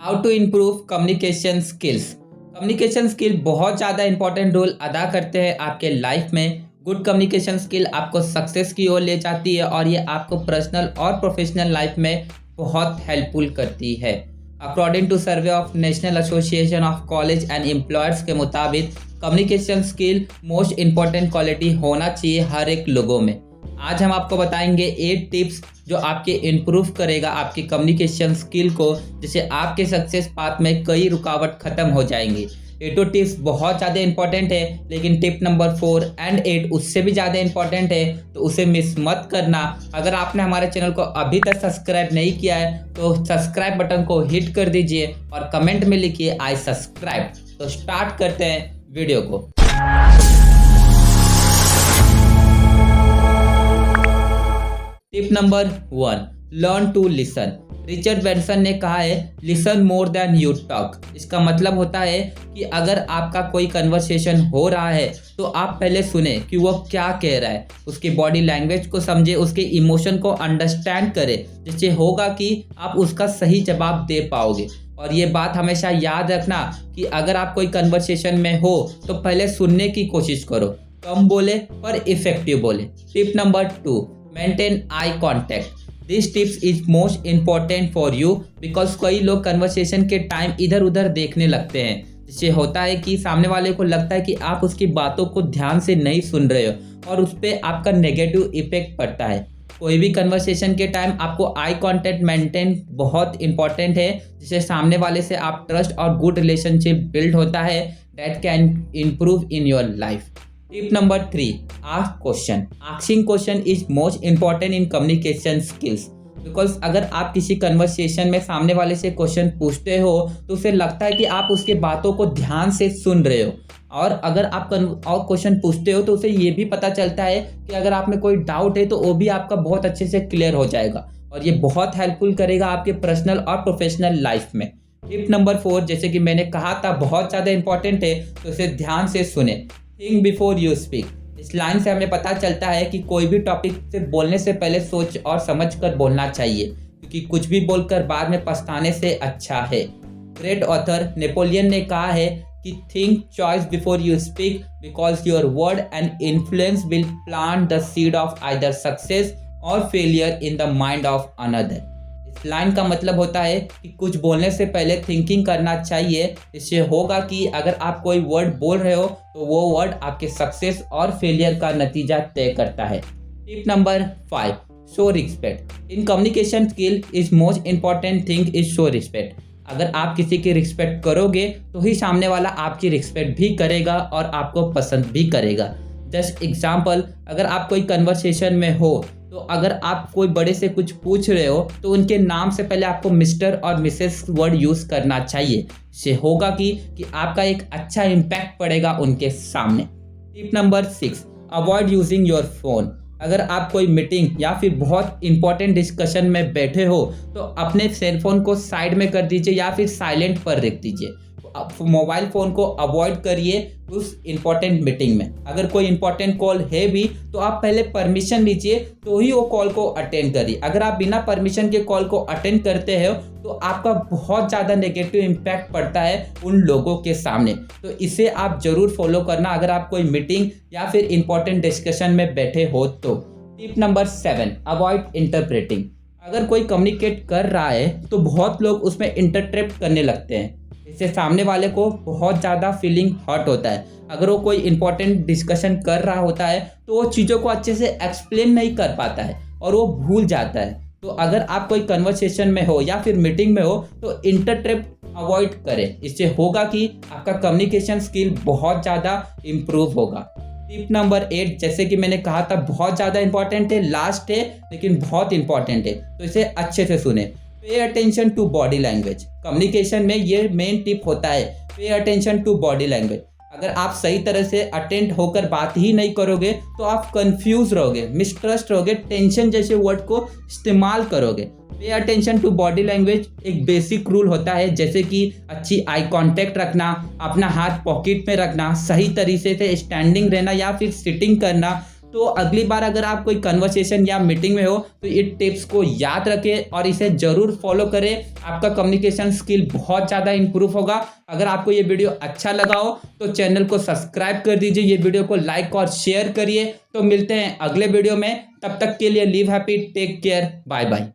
How to improve communication skills. Communication skill बहुत ज़्यादा important role अदा करते हैं आपके लाइफ में। गुड कम्युनिकेशन स्किल आपको सक्सेस की ओर ले जाती है और ये आपको पर्सनल और प्रोफेशनल लाइफ में बहुत हेल्पफुल करती है। According to survey of national association of college and employers के मुताबिक communication skill most important quality होना चाहिए हर एक लोगों में। आज हम आपको बताएंगे 8 टिप्स जो आपके इम्प्रूव करेगा आपकी कम्युनिकेशन स्किल को, जिससे आपके सक्सेस पाथ में कई रुकावट खत्म हो जाएंगी। ये तो टिप्स बहुत ज़्यादा इंपॉर्टेंट है, लेकिन टिप नंबर 4 एंड 8 उससे भी ज़्यादा इंपॉर्टेंट है, तो उसे मिस मत करना। अगर आपने हमारे चैनल को अभी तक सब्सक्राइब नहीं किया है तो सब्सक्राइब बटन को हिट कर दीजिए और कमेंट में लिखिए आई सब्सक्राइब। तो स्टार्ट करते हैं वीडियो को। Tip number 1, learn to listen. Richard Branson ने कहा है, listen more than you talk. इसका मतलब होता है कि अगर आपका कोई कन्वर्सेशन हो रहा है तो आप पहले सुने कि वो क्या कह रहा है, उसकी बॉडी लैंग्वेज को समझे, उसके इमोशन को अंडरस्टैंड करें, जिससे होगा कि आप उसका सही जवाब दे पाओगे। और ये बात हमेशा याद रखना कि अगर आप कोई कन्वर्सेशन में हो तो पहले सुनने की कोशिश करो, कम बोले पर इफेक्टिव बोले। Tip number 2, maintain eye contact. This tips is most important for you because कई लोग कन्वर्सेशन के टाइम इधर उधर देखने लगते हैं, जिससे होता है कि सामने वाले को लगता है कि आप उसकी बातों को ध्यान से नहीं सुन रहे हो और उस पर आपका नेगेटिव इफेक्ट पड़ता है। कोई भी कन्वर्सेशन के टाइम आपको आई कॉन्टैक्ट मेंटेन बहुत इंपॉर्टेंट है, जिससे सामने वाले से आप ट्रस्ट और गुड रिलेशनशिप बिल्ड होता है that can improve in your life. Tip number 3, ask question. Asking question is most important in communication skills. Because अगर आप किसी कन्वर्सेशन में सामने वाले से क्वेश्चन पूछते हो तो उसे लगता है कि आप उसके बातों को ध्यान से सुन रहे हो, और अगर आप और क्वेश्चन पूछते हो तो उसे ये भी पता चलता है कि अगर आप में कोई डाउट है तो वो भी आपका बहुत अच्छे से क्लियर हो जाएगा, और ये बहुत हेल्पफुल करेगा आपके पर्सनल और प्रोफेशनल लाइफ में। टिप नंबर 4, जैसे कि मैंने कहा था, बहुत ज़्यादा इंपॉर्टेंट है, तो इसे ध्यान से सुने। Think before you speak. इस लाइन से हमें पता चलता है कि कोई भी टॉपिक से बोलने से पहले सोच और समझ कर बोलना चाहिए, क्योंकि कुछ भी बोलकर बाद में पछताने से अच्छा है। ग्रेट ऑथर नेपोलियन ने कहा है कि think choice before you speak because your word and influence will plant the seed of either success और failure in the mind of another. इस लाइन का मतलब होता है कि कुछ बोलने से पहले थिंकिंग करना चाहिए। इससे होगा कि अगर आप कोई वर्ड बोल रहे हो तो वो वर्ड आपके सक्सेस और फेलियर का नतीजा तय करता है। Tip number 5, show respect. In communication skill is most important thing is show respect. अगर आप किसी की रिस्पेक्ट करोगे तो ही सामने वाला आपकी रिस्पेक्ट भी करेगा और आपको पसंद भी करेगा। जस्ट एग्जाम्पल, अगर आप कोई कन्वर्सेशन में हो तो अगर आप कोई बड़े से कुछ पूछ रहे हो तो उनके नाम से पहले आपको मिस्टर और मिसेस वर्ड यूज़ करना चाहिए। इससे होगा कि आपका एक अच्छा इम्पैक्ट पड़ेगा उनके सामने। Tip number 6, avoid using your phone. अगर आप कोई मीटिंग या फिर बहुत इंपॉर्टेंट डिस्कशन में बैठे हो तो अपने सेलफोन को साइड में कर दीजिए या फिर साइलेंट पर रख दीजिए। मोबाइल फ़ोन को अवॉइड करिए उस इम्पोर्टेंट मीटिंग में। अगर कोई इम्पोर्टेंट कॉल है भी तो आप पहले परमिशन लीजिए तो ही वो कॉल को अटेंड करिए। अगर आप बिना परमिशन के कॉल को अटेंड करते हो तो आपका बहुत ज़्यादा नेगेटिव इम्पैक्ट पड़ता है उन लोगों के सामने। तो इसे आप ज़रूर फॉलो करना अगर आप कोई मीटिंग या फिर इम्पोर्टेंट डिस्कशन में बैठे हो तो। Tip number 7, avoid interpreting. अगर कोई कम्युनिकेट कर रहा है तो बहुत लोग उसमें इंटरप्रेट करने लगते हैं, इससे सामने वाले को बहुत ज़्यादा फीलिंग हर्ट होता है। अगर वो कोई इंपॉर्टेंट डिस्कशन कर रहा होता है तो वो चीज़ों को अच्छे से एक्सप्लेन नहीं कर पाता है और वो भूल जाता है। तो अगर आप कोई कन्वर्सेशन में हो या फिर मीटिंग में हो तो इंटरप्रेट अवॉइड करें। इससे होगा कि आपका कम्युनिकेशन स्किल बहुत ज़्यादा इम्प्रूव होगा। टिप नंबर 8, जैसे कि मैंने कहा था, बहुत ज़्यादा इंपॉर्टेंट है, लास्ट है लेकिन बहुत इंपॉर्टेंट है, तो इसे अच्छे से सुने। Pay attention to body language. Communication में ये मेन टिप होता है, पे अटेंशन टू बॉडी लैंग्वेज। अगर आप सही तरह से अटेंड होकर बात ही नहीं करोगे तो आप कंफ्यूज रहोगे, मिसट्रस्ट रहोगे, टेंशन जैसे वर्ड को इस्तेमाल करोगे। Pay attention to body language एक बेसिक रूल होता है, जैसे कि अच्छी आई कांटेक्ट रखना, अपना हाथ पॉकेट में रखना, सही तरीके से स्टैंडिंग रहना या फिर सिटिंग करना, तो अगली बार अगर आप कोई कन्वर्सेशन या मीटिंग में हो तो ये टिप्स को याद रखें और इसे जरूर फॉलो करें। आपका कम्युनिकेशन स्किल बहुत ज़्यादा इंप्रूव होगा। अगर आपको ये वीडियो अच्छा लगा हो तो चैनल को सब्सक्राइब कर दीजिए, ये वीडियो को लाइक और शेयर करिए। तो मिलते हैं अगले वीडियो में, तब तक के लिए live happy, take care, bye bye.